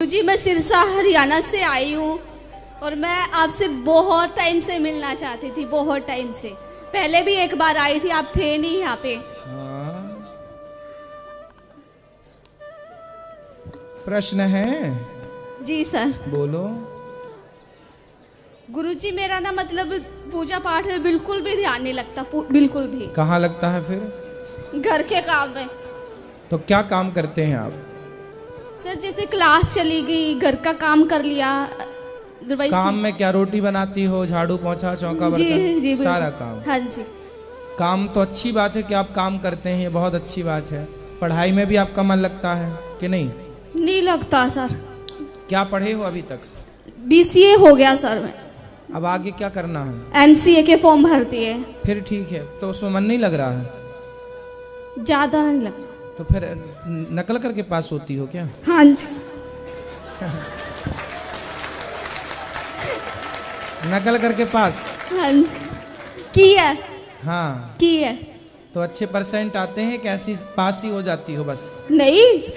गुरुजी मैं सिरसा हरियाणा से आई हूँ और मैं आपसे बहुत टाइम से मिलना चाहती थी, बहुत टाइम से। पहले भी एक बार आई थी, आप थे नहीं यहाँ पे। हाँ। प्रश्न है? जी सर। बोलो। गुरुजी मेरा ना मतलब पूजा पाठ में बिल्कुल भी ध्यान नहीं लगता, बिल्कुल भी। कहाँ लगता है फिर? घर के काम में। तो क्या काम करते हैं आप? सर जैसे क्लास चली गई, घर का काम कर लिया। काम में क्या, रोटी बनाती हो, झाड़ू पोंछा, चौका बर्तन? जी सारा काम। हाँ जी। काम तो अच्छी बात है कि आप काम करते हैं, ये बहुत अच्छी बात है। पढ़ाई में भी आपका मन लगता है कि नहीं? नहीं लगता सर। क्या पढ़े हो अभी तक? BCA हो गया सर मैं। अब आगे क्या करना है? MCA के फॉर्म भरती है। फिर ठीक है, तो उसमें मन नहीं लग रहा है? ज्यादा नहीं लगता। तो फिर नकल करके पास होती हो क्या? हाँ जी। नकल करके पास? हाँ जी की है। हाँ की है। तो अच्छे परसेंट आते हैं, कैसी पास ही हो जाती हो बस? नहीं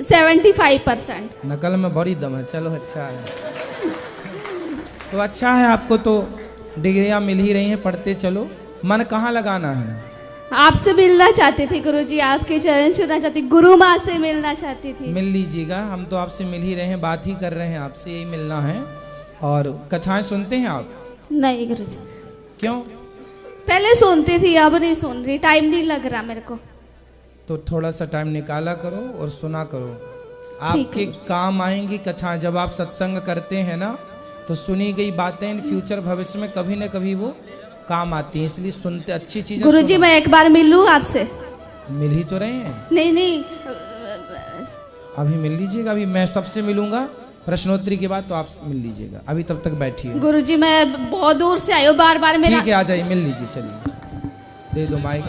75%। नकल में बड़ी दम है। चलो अच्छा है, तो अच्छा है, आपको तो डिग्रियां मिल ही रही हैं, पढ़ते चलो। मन कहाँ लगाना है? आपसे मिलना चाहती थी गुरुजी, आपके चरण छूना चाहती, गुरु माँ से मिलना चाहती थी। मिल लीजिएगा, हम तो आपसे मिल ही रहे हैं, बात ही कर रहे हैं आपसे, यही मिलना है। और कथाएं सुनते हैं आप? नहीं गुरुजी। क्यों? पहले सुनती थी, अब नहीं सुन रही, टाइम नहीं लग रहा मेरे को। तो थोड़ा सा टाइम निकाला करो और सुना करो, आपके काम आएंगी कथाएं। जब आप सत्संग करते हैं ना, तो सुनी गई बातें इन फ्यूचर भविष्य में कभी न कभी वो काम आती है, इसलिए सुनते अच्छी चीजें। गुरुजी मैं एक बार मिलूं आपसे? मिल ही तो रहे हैं। नहीं अभी मिल लीजिएगा, अभी मैं सबसे मिलूंगा प्रश्नोत्तरी के बाद, तो आप मिल लीजिएगा। अभी तब तक बैठिए। गुरुजी मैं बहुत दूर से आई हूँ, बार बार मेरा। ठीक है, आ जाइए, मिल लीजिए। चलिए दे दो माइक,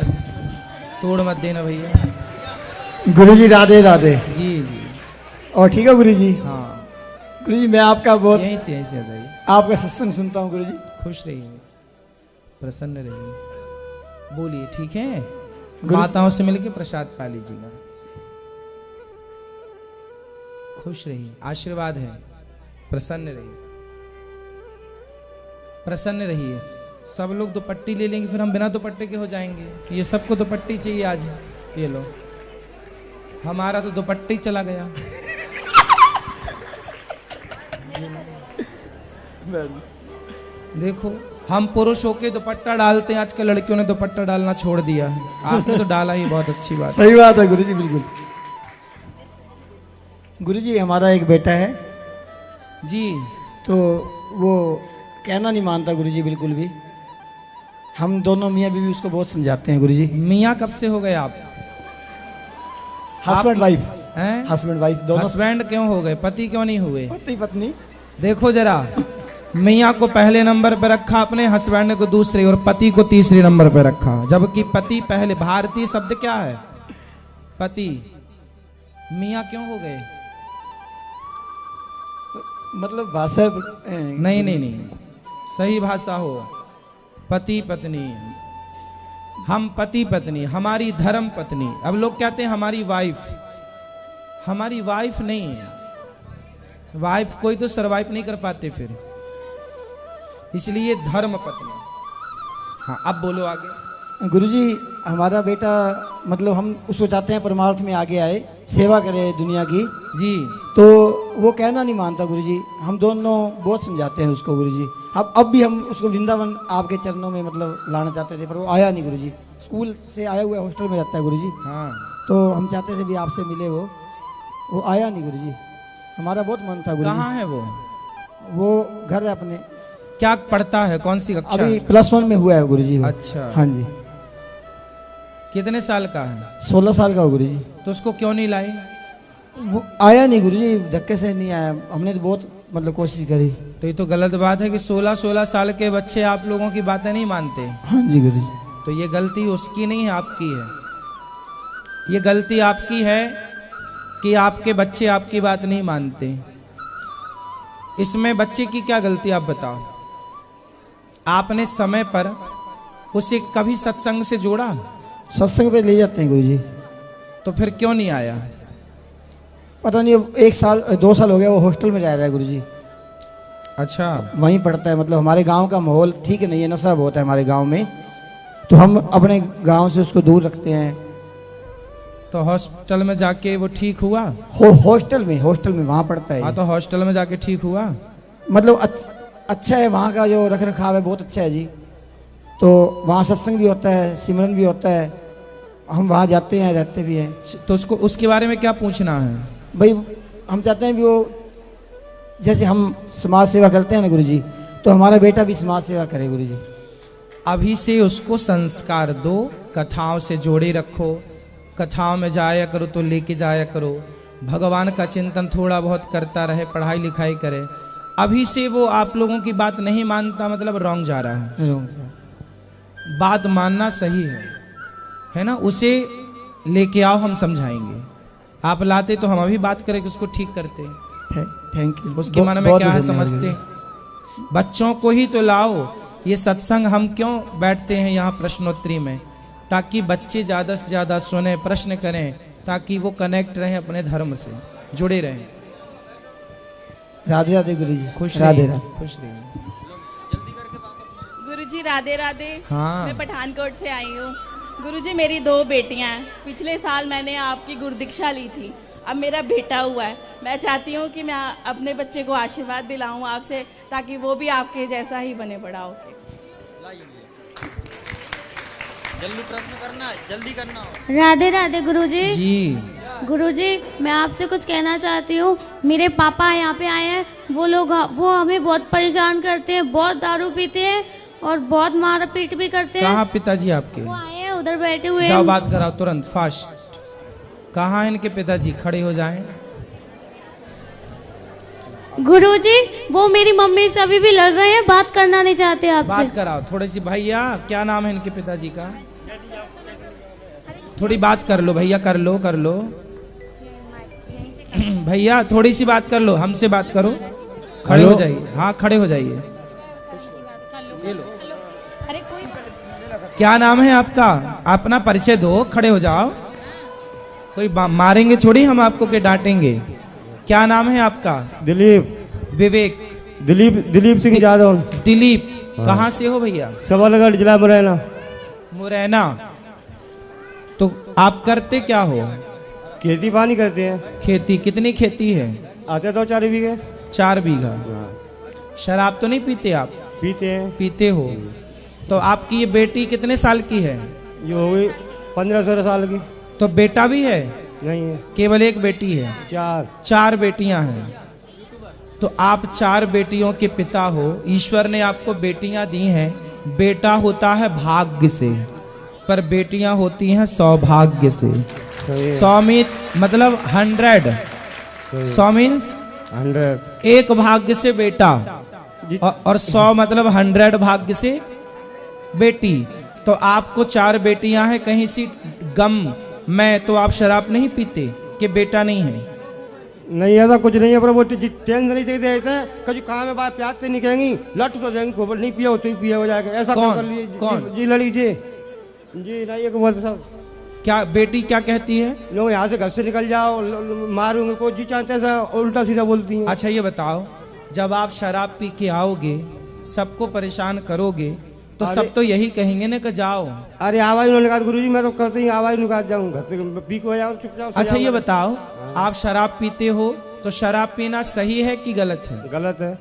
तोड़ मत देना भैया। गुरुजी राधे राधे। जी जी। और ठीक है गुरुजी? हाँ गुरुजी मैं आपका बहुत, यहीं से आ जाइए। आपका सत्संग सुनता हूँ गुरुजी। खुश रहिए, प्रसन्न रहिए, बोलिए। ठीक है, माताओं से मिलके प्रसाद पा लीजिएगा। खुश रहिए, आशीर्वाद है। प्रसन्न रहिए, प्रसन्न रहिए। सब लोग दुपट्टी ले लेंगे, फिर हम बिना दुपट्टे के हो जाएंगे। ये सबको दुपट्टी चाहिए आज। ये लो, हमारा तो दुपट्टी चला गया। देखो, हम पुरुष होके दुपट्टा डालते हैं, आजकल लड़कियों ने दुपट्टा डालना छोड़ दिया है। आपने तो डाला ही, बहुत अच्छी बात। सही बात है गुरुजी, बिल्कुल। गुरुजी हमारा एक बेटा है जी, तो वो कहना नहीं मानता गुरुजी बिल्कुल भी। हम दोनों मियाँ बीवी उसको बहुत समझाते हैं गुरुजी। मियाँ कब से हो गए आप? हस्बैंड वाइफ हैं? हस्बैंड वाइफ दोनों। हस्बैंड क्यों हो गए, पति क्यों नहीं हुए? पति पत्नी। देखो जरा, मियाँ को पहले नंबर पे रखा अपने, हस्बैंड को दूसरे और पति को तीसरे नंबर पे रखा, जबकि पति पहले। भारतीय शब्द क्या है? पति। मियाँ क्यों हो गए? मतलब भाषा नहीं नहीं नहीं, सही भाषा हो। पति पत्नी, हम पति पत्नी, हमारी धर्म पत्नी। अब लोग कहते हैं हमारी वाइफ, हमारी वाइफ नहीं है। वाइफ कोई तो सरवाइव नहीं कर पाते फिर, इसलिए धर्म पत्नी। हाँ अब बोलो आगे। गुरुजी हमारा बेटा, मतलब हम उसको चाहते हैं परमार्थ में आगे आए, सेवा करे दुनिया की जी। तो वो कहना नहीं मानता गुरुजी। हम दोनों बहुत समझाते हैं उसको गुरुजी। अब भी हम उसको वृंदावन आपके चरणों में मतलब लाना चाहते थे, पर वो आया नहीं गुरुजी। स्कूल से आया हुआ हॉस्टल में रहता है गुरुजी। हाँ, तो हम चाहते थे भी आपसे मिले, वो आया नहीं गुरुजी। हमारा बहुत मन था गुरुजी। कहाँ है वो? वो घर है अपने। क्या पढ़ता है, कौन सी कक्षा? अभी +1 में हुआ है गुरुजी वो। अच्छा, हाँ जी। कितने साल का है? 16 साल का हो गुरुजी। तो उसको क्यों नहीं लाए? वो आया नहीं गुरुजी, धक्के से नहीं आया। हमने तो बहुत मतलब कोशिश करी। तो ये तो गलत बात है कि 16 साल के बच्चे आप लोगों की बातें नहीं मानते। हाँ जी गुरुजी। तो ये गलती उसकी नहीं है, आपकी है। ये गलती आपकी है कि आपके बच्चे आपकी बात नहीं मानते। इसमें बच्चे की क्या गलती, आप बताओ। आपने समय पर उसे कभी सत्संग से जोड़ा? सत्संग पे ले जाते हैं गुरुजी। तो फिर क्यों नहीं आया? पता नहीं, 1 साल 2 साल हो गया वो हॉस्टल में रह रहा है गुरुजी। अच्छा, वहीं पढ़ता है। मतलब हमारे गांव का माहौल ठीक नहीं है, नशा बहुत है हमारे गांव में, तो हम अपने गांव से उसको दूर रखते हैं। तो हॉस्टल में जाके वो ठीक हुआ? हॉस्टल में वहाँ पढ़ता है। हाँ, तो हॉस्टल में जाके ठीक हुआ? मतलब अच्छा है, वहाँ का जो रख रखाव है बहुत अच्छा है जी। तो वहाँ सत्संग भी होता है, सिमरन भी होता है, हम वहाँ जाते हैं, रहते भी हैं। तो उसको उसके बारे में क्या पूछना है भाई? हम चाहते हैं कि वो, जैसे हम समाज सेवा करते हैं ना गुरुजी, तो हमारा बेटा भी समाज सेवा करे गुरुजी। अभी से उसको संस्कार दो, कथाओं से जोड़े रखो, कथाओं में जाया करो तो लेके जाया करो, भगवान का चिंतन थोड़ा बहुत करता रहे, पढ़ाई लिखाई करे। अभी से वो आप लोगों की बात नहीं मानता, मतलब रॉन्ग जा रहा है। बात मानना सही है ना? उसे लेके आओ, हम समझाएंगे। आप लाते तो हम अभी बात करें कि उसको ठीक करते। Thank you. उसके मन में क्या है समझते? बच्चों को ही तो लाओ। ये सत्संग हम क्यों बैठते हैं यहाँ प्रश्नोत्तरी में? ताकि बच्चे ज़्यादा से ज़्यादा सुने, प्रश्न करें, ताकि वो कनेक्ट रहें अपने धर्म से, जुड़े रहें। राधे राधे गुरुजी। खुश राधे रहिए, राधे। खुश रहिए। गुरुजी राधे राधे। हाँ। मैं पठानकोट से आई हूँ। गुरुजी मेरी 2 बेटियाँ हैं। पिछले साल मैंने आपकी गुरुदीक्षा ली थी, अब मेरा बेटा हुआ है। मैं चाहती हूँ कि मैं अपने बच्चे को आशीर्वाद दिलाऊं आपसे, ताकि वो भी आपके जैसा ही बने बड़ा होके। जल्दी प्रश्न करना, जल्दी करना। राधे राधे गुरुजी। जी, गुरुजी मैं आपसे कुछ कहना चाहती हूँ। मेरे पापा यहाँ पे आए हैं, वो हमें बहुत परेशान करते हैं, बहुत दारू पीते हैं और बहुत मार पीट भी करते हैं। कहाँ पिताजी आपके? वो आए हैं, उधर बैठे हुए जाओ हैं। बात कराओ तुरंत, फास्ट। कहाँ इनके पिताजी? खड़े हो जाएं। गुरुजी वो मेरी मम्मी से अभी भी लड़ रहे हैं, बात करना नहीं चाहते आपसे। बात कराओ थोड़ी सी। भैया क्या नाम है इनके पिताजी का? थोड़ी बात कर लो भैया, कर लो कर लो। भैया थोड़ी सी बात कर लो, हमसे बात करो। खड़े हो जाइए। हाँ खड़े हो जाइए। क्या नाम है आपका? अपना परिचय दो, खड़े हो जाओ। कोई मारेंगे थोड़ी हम आपको के डांटेंगे। क्या नाम है आपका? दिलीप। विवेक। दिलीप सिंह यादव। दिलीप। कहाँ से हो भैया? सबलगढ़ जिला मुरैना। मुरैना। तो आप करते क्या हो? खेती बानी करते हैं। खेती? कितनी खेती है? आते 2-4 बीघे। 4 बीघा। शराब तो नहीं पीते आप? पीते हैं। पीते हो। तो आपकी ये बेटी कितने साल की है? ये हो गई 15-16 साल की। तो बेटा भी है? नहीं है, केवल एक बेटी है? 4 बेटियां हैं। तो आप 4 बेटियों के पिता हो। ईश्वर ने आपको बेटियां दी हैं। बेटा होता है भाग्य से, पर बेटियां होती हैं सौभाग्य से। 100 मतलब 100। 100 मीन्स 100। एक भाग्य से बेटा, और 100 मतलब 100 भाग्य से बेटी। तो आपको 4 बेटियां हैं, कहीं सी गम में तो आप शराब नहीं पीते कि बेटा नहीं है? नहीं ऐसा कुछ नहीं है, पर वो टेंशन नहीं देते हैं। कभी कहाँ में बात प्याज से नहीं कहेंगी, लट तो जाएंगी, खबर नहीं पिया हो तो ही पिया हो जाएगा। ऐसा कौन? कर लिए। कौन? जी लड़ी जी नहीं एक बोल सब। क्या बेटी क्या कहती है? लोग यहाँ से घर से निकल जाओ, मारूंगे को जी चाहते हैं, उल्टा सीधा बोलती हैं। अच्छा ये बताओ, जब आप शराब पी के आओगे, सबको परेशान करोगे, तो सब तो यही कहेंगे ना कि जाओ। अरे आवाज उन्होंने कहा गुरुजी मैं तो करते ही आवाज निकाल जाऊँ, घर से पी को जाओ चुपचाप। अच्छा ये बताओ, आप शराब पीते हो तो शराब पीना सही है कि गलत है? गलत है।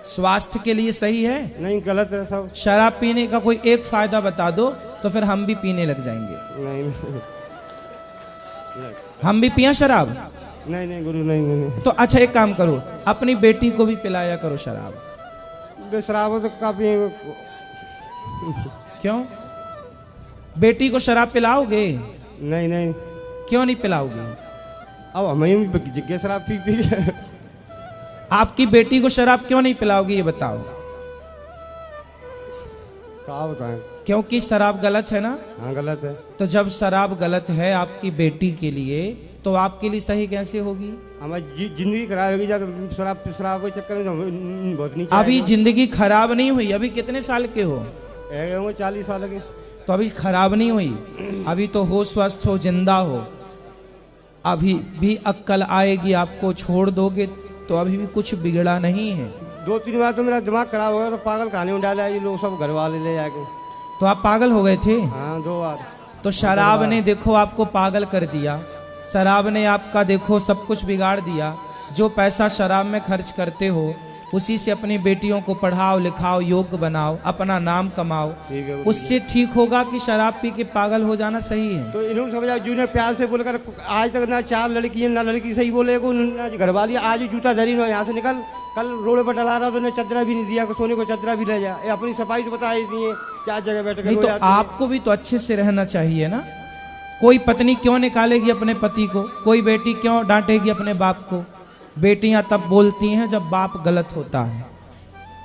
स्वास्थ्य के लिए सही है? नहीं गलत है सब। शराब पीने का कोई एक फायदा बता दो, तो फिर हम भी पीने लग जाएंगे। नहीं हम भी पिया शराब? नहीं गुरु नहीं। तो अच्छा एक काम करो, अपनी बेटी को भी पिलाया करो शराब। शराब तो काफी। क्यों? बेटी को शराब पिलाओगे? नहीं क्यों नहीं पिलाओगे? अब हमें भी जिज्ञासा शराब पी आपकी बेटी को शराब क्यों नहीं पिलाओगे ये बताओ? क्या बताएं? क्योंकि शराब गलत है ना? हाँ गलत है। तो जब शराब गलत है आपकी बेटी के लिए, तो आपके लिए सही कैसे होगी? हमारी जिंदगी खराब होगी जब शराब के चक्कर में बहुत नीचे। अभी जिंदगी खराब नहीं हुई। अभी कितने साल के हो? 40 साल के। तो अभी खराब नहीं हुई, अभी तो हो, स्वस्थ हो, जिंदा हो। अभी भी अक्ल आएगी, आपको छोड़ दोगे तो अभी भी कुछ बिगड़ा नहीं है। 2-3 बार तो मेरा दिमाग खराब हो गया, तो पागल खाने में डाला ये लोग सब घर वाले ले जाके। तो आप पागल हो गए थे? हाँ 2 बार। तो शराब ने देखो आपको पागल कर दिया, शराब ने आपका देखो सब कुछ बिगाड़ दिया। जो पैसा शराब में खर्च करते हो उसी से अपनी बेटियों को पढ़ाओ लिखाओ, योग्य बनाओ, अपना नाम कमाओ, ठीक है, उससे ठीक होगा कि शराब पी के पागल हो जाना सही है। तो इन्होंने समझा, जिन्हें प्यार से बोलकर आज तक ना 4 लड़की है ना लड़की सही बोले को, ना घर वाली। आज जूता धरी ना यहाँ से निकल, कल रोड पर डला रहा तो उन्हें चदरा भी नहीं दिया, सोने को चदरा भी ले जा। अपनी सफाई तो बता देती है, 4 जगह बैठ नहीं तो आपको भी तो अच्छे से रहना चाहिए ना। कोई पत्नी क्यों निकालेगी अपने पति को, कोई बेटी क्यों डांटेगी अपने बाप को। बेटियां तब बोलती हैं जब बाप गलत होता है।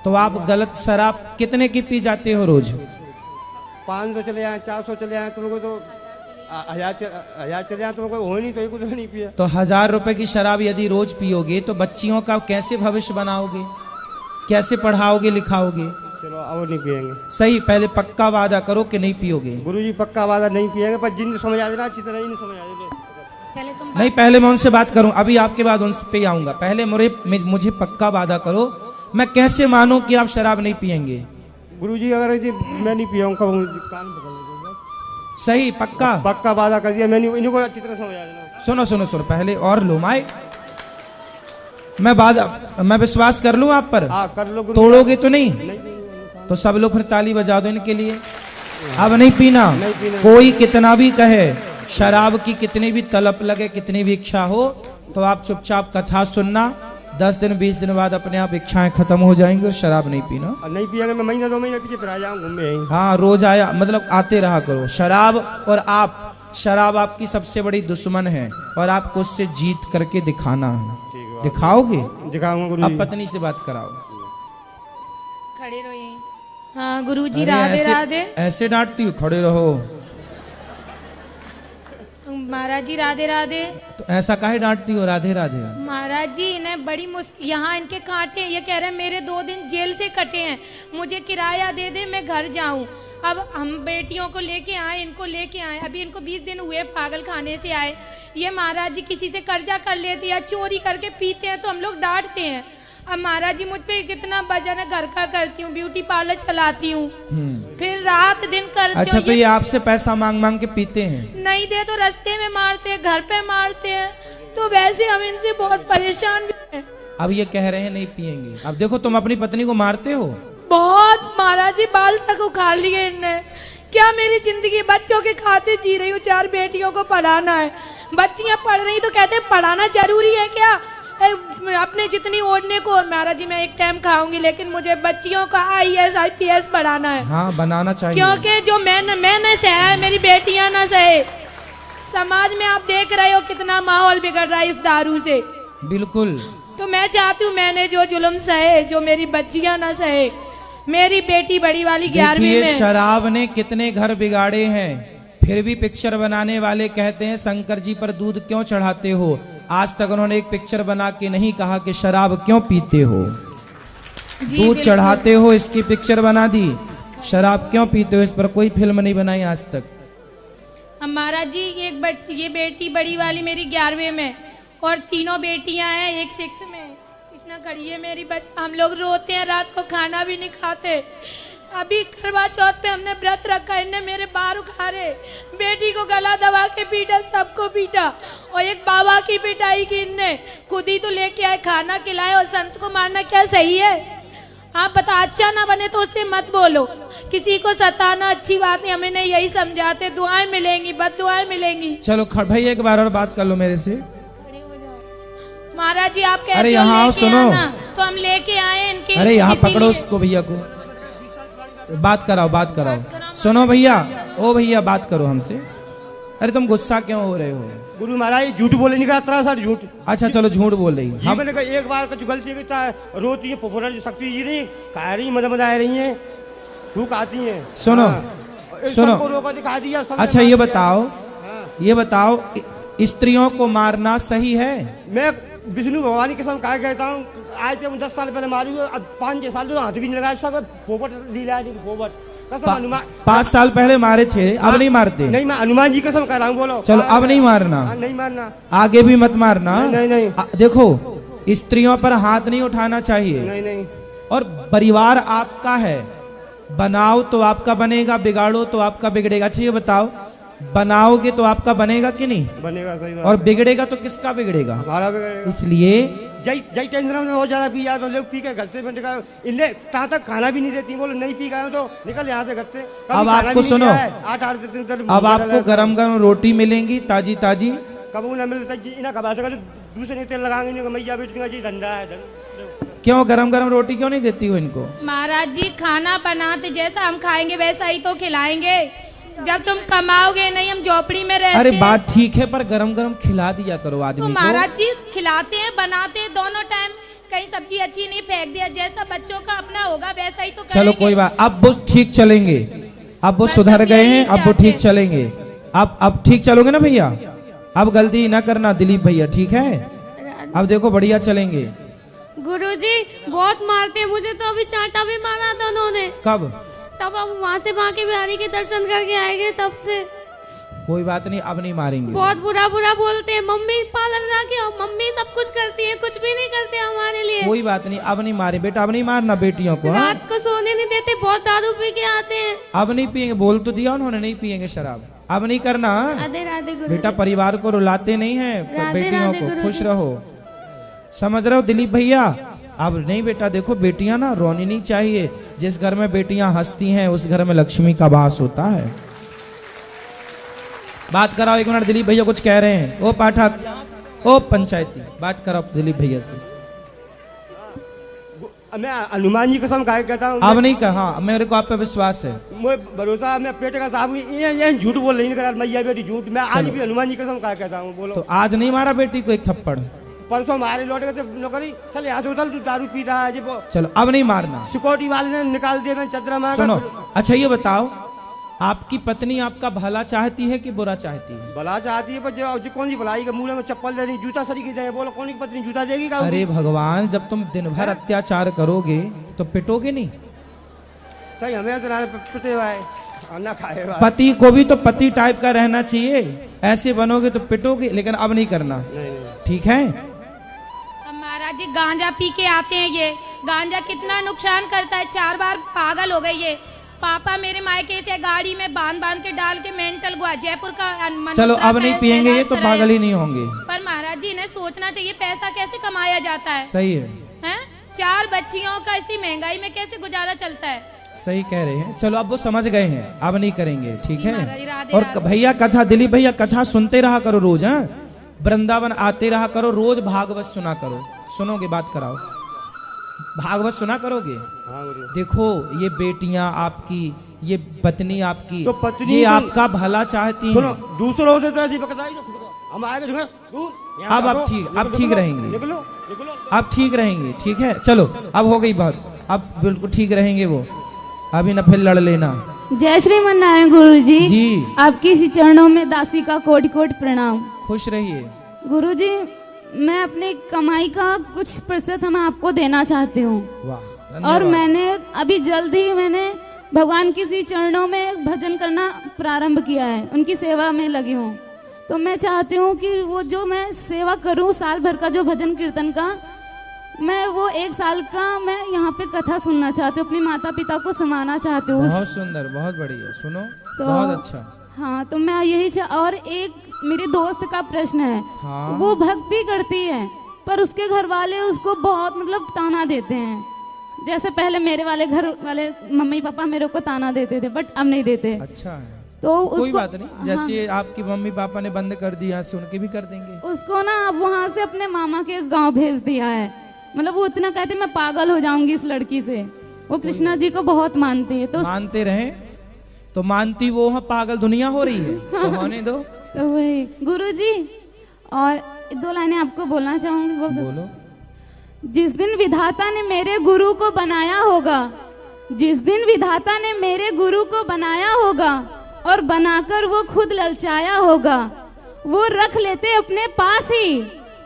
तो आप गलत शराब कितने की पी जाते हो रोज? 500 चले आए, 400 चले आए, तुमको तो 1000 चले आए, तुमको हो नहीं तो कुछ नहीं पिया। तो 1000 रुपए की शराब यदि रोज पियोगे तो बच्चियों का कैसे भविष्य बनाओगे, कैसे पढ़ाओगे लिखाओगे? चलो अब नहीं पियेंगे। सही, पहले पक्का वादा करो कि नहीं पियोगे। गुरुजी पक्का वादा नहीं पियेंगे, पर जिन समझ आ देना अच्छी तरह ही नहीं समझ आ देते। नहीं, पहले मैं उनसे बात करूं, अभी आपके बाद उन पे आऊंगा। पहले मुझे पक्का वादा करो, मैं कैसे मानूं कि आप शराब नहीं पियेंगे? गुरुजी अगर मैं नहीं पियाऊंगा कान पकड़ लीजिए। सही, पक्का पक्का वादा कर दिया, मैंने इनको अच्छी तरह समझ आ देना। सुनो सुनो सुनो, पहले और लो माइक। मैं विश्वास कर लूं आप पर? कर लो। तोड़ोगे तो नहीं? तो सब लोग फिर ताली बजा दो इनके लिए। अब नहीं पीना, कोई कितना भी कहे, शराब की कितनी भी तलब लगे, कितनी भी इच्छा हो, तो आप चुपचाप कथा सुनना। 10 दिन 20 दिन बाद अपने आप इच्छाएं खत्म हो जाएंगी और शराब नहीं पीना। नहीं पिएंगे, मैं महीना 2 महीने पीछे फिर आ जाऊंगा घूमने। हाँ, रोज आया मतलब आते रहा करो। शराब और शराब आपकी सबसे बड़ी दुश्मन है और आपको उससे जीत करके दिखाना है। दिखाओगे? दिखाऊंगा। अब पत्नी से बात कराओ। खड़े रहो यहीं। हाँ गुरुजी, राधे राधे। ऐसे डांटती हो? खड़े रहो। महाराज जी राधे राधे। तो ऐसा काहे डांटती हो? राधे राधे। महाराज जी इन्हें बड़ी मुश्किल, यहाँ इनके कांटे हैं। ये कह रहे हैं मेरे 2 दिन जेल से कटे हैं, मुझे किराया दे दे, मैं घर जाऊं। अब हम बेटियों को लेके आए, इनको लेके आए, अभी इनको 20 दिन हुए पागल खाने से आए। ये महाराज जी किसी से कर्जा कर लेते या चोरी करके पीते हैं तो हम लोग डांटते हैं। अब महाराज जी मुझ पे कितना वजन है, घर का करती हूँ, ब्यूटी पार्लर चलाती हूँ, फिर रात दिन करती हूँ। अच्छा, तो ये आपसे पैसा मांग मांग के पीते हैं? नहीं दे तो रास्ते में मारते हैं, घर पे मारते हैं, तो वैसे हम इनसे बहुत परेशान भी हैं। अब ये कह रहे हैं नहीं पियेंगे। अब देखो, तुम अपनी पत्नी को मारते हो बहुत। महाराज जी बाल तक उखाड़ लिए इनने। क्या मेरी जिंदगी बच्चों के खाते जी रही हूँ, 4 बेटियों को पढ़ाना है, बच्चियां पढ़ रही तो कहते हैं पढ़ाना जरूरी है क्या? अपने जितनी ओढ़ने को महाराज जी मैं एक टाइम खाऊंगी, लेकिन मुझे बच्चियों का IAS IPS बढ़ाना है। हाँ, बनाना चाहिए, क्योंकि जो मैं न सहा है, मेरी बेटियां न सहे। समाज में आप देख रहे हो कितना माहौल बिगड़ रहा है इस दारू से। बिल्कुल। तो मैं चाहती हूँ मैंने जो जुल्म सहे, जो मेरी बच्चियां न सहे। मेरी बेटी बड़ी वाली 11वीं में। शराब ने कितने घर बिगाड़े हैं, फिर भी पिक्चर बनाने वाले कहते हैं शंकर जी पर दूध क्यों चढ़ाते हो। आज तक उन्होंने एक पिक्चर बना के नहीं कहा कि शराब क्यों पीते हो, दूध चढ़ाते हो इसकी पिक्चर बना दी, शराब क्यों पीते हो इस पर कोई फिल्म नहीं बनाई आज तक। महाराज जी ये बेटी बड़ी वाली मेरी 11वीं में और 3 बेटियां हैं, एक 6 में। कृष्णा खड़ी है मेरी हम लोग रोते हैं, रात को खाना भी नहीं खाते। अभी करवा चौथ पे हमने व्रत रखा, इनने मेरे बाल उखाड़े, बेटी को गला दबा के पीटा, सबको पीटा, और एक बाबा की पिटाई की इनने। खुद ही तो लेके आए, खाना खिलाए, और संत को मारना क्या सही है? आप बता, अच्छा ना बने तो उससे मत बोलो, किसी को सताना अच्छी बात नहीं। हमें नहीं यही समझाते, दुआएं मिलेंगी, बददुआएं मिलेंगी। चलो भाई एक बार और बात कर लो मेरे से। महाराज जी आप कहते अरे यहाँ सुनो, तो हम लेके आए इनके। अरे यहाँ पकड़ो उसको, भैया को बात कराओ। सुनो भैया, ओ भैया बात करो हमसे। अरे तुम गुस्सा क्यों हो रहे हो? गुरु महाराज झूठ बोले नहीं का सर, झूठ। अच्छा चलो झूठ बोल रही हम मैंने कहा एक बार कुछ गलती की रोती है, पोपटर शक्ति जी नहीं खा रही, मदद आ रही है, भूख आती है। सुनो सुनो, दिखा दिया। अच्छा ये बताओ स्त्रियों को मारना सही है? मैं विष्णु भगवान की कसम खा कहता हूँ, आज से 10 साल पहले मारी, 5-6 साल हाथ भी नहीं लगाया, पोपट लीला पोपट कसम हनुमान 5 साल पहले मारे थे, अब नहीं मारते। नहीं मैं हनुमान जी कसम कर रहा हूँ, बोलो। चलो अब नहीं मारना, नहीं मारना, आगे भी मत मारना। नहीं नहीं देखो स्त्रियों पर हाथ नहीं उठाना चाहिए। नहीं नहीं। और परिवार आपका है, बनाओ तो आपका बनेगा, बिगाड़ो तो आपका बिगड़ेगा। अच्छा ये बताओ, बनाओगे तो आपका बनेगा कि नहीं? बनेगा, सही बात। और बिगड़ेगा तो किसका बिगड़ेगा? हमारा बिगड़ेगा। इसलिए जय टेंशन में बहुत ज्यादा पी जाते, लोग पी के घर से निकाल, इन्हें कहाँ तक खाना भी नहीं देती, बोलो नहीं पी गए तो निकल यहाँ से घर से। अब आपको सुनो, 8 दिन अब आपको गरम गरम रोटी मिलेंगी ताजी ताजी। कबू न मिलता इन्हें कमा सका, दूसरे ने तेल लगाएंगे, मैया बेटियों का धंधा है। क्यों गरम गरम रोटी क्यों नहीं देती हो इनको? महाराज जी खाना बनाते जैसा हम खाएंगे वैसा ही तो खिलाएंगे। जब तुम कमाओगे नहीं, हम झोपड़ी में रहते। अरे बात ठीक है, पर गरम गरम खिला दिया करो आदमी तो को। महाराज जी खिलाते हैं, बनाते हैं दोनों टाइम। कहीं सब्जी अच्छी नहीं फेंक दिया, जैसा बच्चों का अपना होगा वैसा ही तो करेंगे। चलो कोई बात, अब वो ठीक चलेंगे, अब वो सुधर गए हैं, अब वो ठीक चलेंगे। अब ठीक चलोगे ना भैया? अब गलती ना करना दिलीप भैया, ठीक है? अब देखो बढ़िया चलेंगे। गुरुजी बहुत मारते हैं मुझे, तो अभी चांटा भी मारा था उन्होंने। कब? तब हम वहाँ से बांके बिहारी के दर्शन करके आएंगे, तब से। कोई बात नहीं, अब नहीं मारेंगे। बहुत बुरा बुरा बोलते हैं, मम्मी पार्लर जाके मम्मी सब कुछ करती है, कुछ भी नहीं करते हमारे लिए। कोई बात नहीं, अब नहीं मारे बेटा, अब नहीं मारना बेटियों को। हाँ? रात को सोने नहीं देते, बहुत दारू पी के आते हैं। अब नहीं पियेंगे, बोल तो दिया उन्होंने, नहीं पियेंगे शराब। अब नहीं करना। राधे राधे गुरुजी। बेटा परिवार को रुलाते नहीं है, राधे बेटियों राधे को गुरुजी। खुश रहो, समझ रहे हो दिलीप भैया? अब नहीं बेटा, देखो बेटियां ना रोनी नहीं चाहिए। जिस घर में बेटियां हंसती हैं उस घर में लक्ष्मी का वास होता है। बात कराओ 1 मिनट, दिलीप भैया कुछ कह रहे हैं। ओ पाठक, ओ पंचायती, बात कराओ दिलीप भैया से। मैं हनुमान जी कसम खा के कहता हूँ, अब नहीं कहा, मेरे को आप पे विश्वास है। मुझे भरोसा, मैं पेट का साहब ये झूठ बोल रही नहीं, मैया बेटी झूठ। मैं आज भी हनुमान जी कसम खा के कहता हूँ, बोलो। तो आज नहीं मारा बेटी को एक थप्पड़? परसों मारे लौट गए नौकरी, चल यहाँ से उतर, तू दारू पी रहा है। चलो अब नहीं मारना। सिक्योरिटी वाले ने निकाल दिया, मैं चदरा मार। सुनो, अच्छा ये बताओ, आपकी पत्नी आपका भला चाहती है कि बुरा चाहती है? भला चाहती है, पर जो कौन सी भलाई, मुंह में चप्पल दे रही, जूता सरी की दे, बोलो कौन की पत्नी जूता देगी? का अरे भगवान, जब तुम दिन भर अत्याचार करोगे तो पिटोगे नहीं? सही हमें पिटे हुआ है, ना खाए हुआ। पति को भी तो पति टाइप का रहना चाहिए, ऐसे बनोगे तो पिटोगे। लेकिन अब नहीं करना, ठीक है? महाराज जी गांजा पी के आते हैं, ये गांजा कितना नुकसान करता है। 4 बार पागल हो गए ये। पापा मेरे मायके से गाड़ी में बांध के डाल के मेंटल गोवा जयपुर का। चलो अब नहीं पियेंगे ये तो पागल ही नहीं होंगे। पर महाराज जी इन्हें सोचना चाहिए पैसा कैसे कमाया जाता है। सही है, हैं? 4 बच्चियों का इसी महंगाई में कैसे गुजारा चलता है। सही कह रहे हैं। चलो अब वो समझ गए हैं, अब नहीं करेंगे, ठीक जी है? महाराज जी, राधे और राधे। भैया कथा, दिलीप भैया कथा सुनते रहा करो रोज। हाँ, वृंदावन आते रहा करो, रोज भागवत सुना करो। सुनोगे? बात कराओ, भागवत सुना करोगे? देखो ये बेटियां आपकी, ये पत्नी आपकी, तो पत्नी ये तो- आपका भला चाहती हैं। दूसरों से तो ऐसी बकताई हम आएंगे, अब आप ठीक रहेंगे, निकलो निकलो। अब ठीक रहेंगे, ठीक है? चलो अब हो गई बात, अब बिल्कुल ठीक रहेंगे वो, अभी ना फिर लड़ लेना। जय श्रीमन नारायण गुरुजी। जी आपके इसी चरणों में दासी का कोटि कोटि प्रणाम। खुश रहिए। गुरुजी मैं अपनी कमाई का कुछ प्रतिशत मैं आपको देना चाहती हूँ। वाह, और धन्यवाद। मैंने अभी जल्द ही मैंने भगवान के इसी चरणों में भजन करना प्रारंभ किया है, उनकी सेवा में लगी हूँ। तो मैं चाहती हूँ कि वो जो मैं सेवा करूँ साल भर का, जो भजन कीर्तन का, मैं वो 1 साल का मैं यहाँ पे कथा सुनना चाहती हूँ, अपने माता पिता को सुनाना चाहती हूँ। बहुत सुंदर, बहुत बढ़िया, सुनो तो बहुत अच्छा। हाँ, तो मैं यही और एक मेरी दोस्त का प्रश्न है। हाँ। वो भक्ति करती है पर उसके घर वाले उसको बहुत मतलब ताना देते हैं। जैसे पहले मेरे वाले घर वाले मम्मी पापा मेरे को ताना देते थे, बट अब नहीं देते। अच्छा है, तो कोई उसको, बात नहीं, जैसे आपकी मम्मी पापा ने बंद कर दिया से उनके भी कर देंगे। उसको ना अब वहाँ से अपने मामा के गांव भेज दिया है। मतलब वो इतना कहते मैं पागल हो जाऊंगी इस लड़की से। वो कृष्णा जी को बहुत मानती है। तो मानते रहे तो मानती वो, पागल दुनिया हो रही है तो होने दो। तो वही गुरुजी, और 2 लाइनें आपको बोलना चाहूंगी। बोलो। जिस दिन विधाता ने मेरे गुरु को बनाया होगा, जिस दिन विधाता ने मेरे गुरु को बनाया होगा और बनाकर वो खुद ललचाया होगा, वो रख लेते अपने पास ही,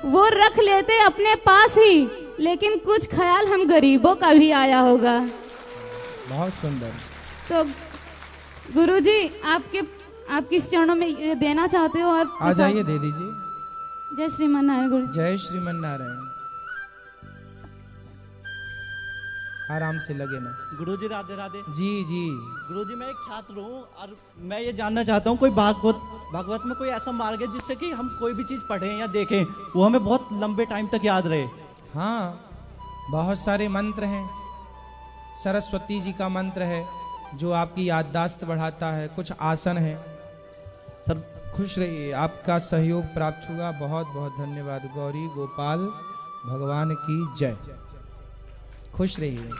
वो रख लेते अपने पास ही, लेकिन कुछ ख्याल हम गरीबों का भी आया होगा। बहुत सुंदर। तो गुरुजी आपके इस चरणों में ये देना चाहते हो और आ जाइए, दे दीजिए। जय श्रीमन नारायण गुरुजी। जय श्रीमन नारायण। आराम से लगे ना। गुरुजी राधे राधे। जी जी। गुरुजी मैं एक छात्र हूँ और मैं ये जानना चाहता हूँ कोई भागवत में कोई ऐसा मार्ग है जिससे कि हम कोई भी चीज़ पढ़ें या देखें वो हमें बहुत लंबे टाइम तक याद रहे। हाँ, बहुत सारे मंत्र हैं। सरस्वती जी का मंत्र है जो आपकी याददाश्त बढ़ाता है। कुछ आसन है। सर खुश रहिए, आपका सहयोग प्राप्त हुआ। बहुत बहुत धन्यवाद। गौरी गोपाल भगवान की जय। खुश रहिए।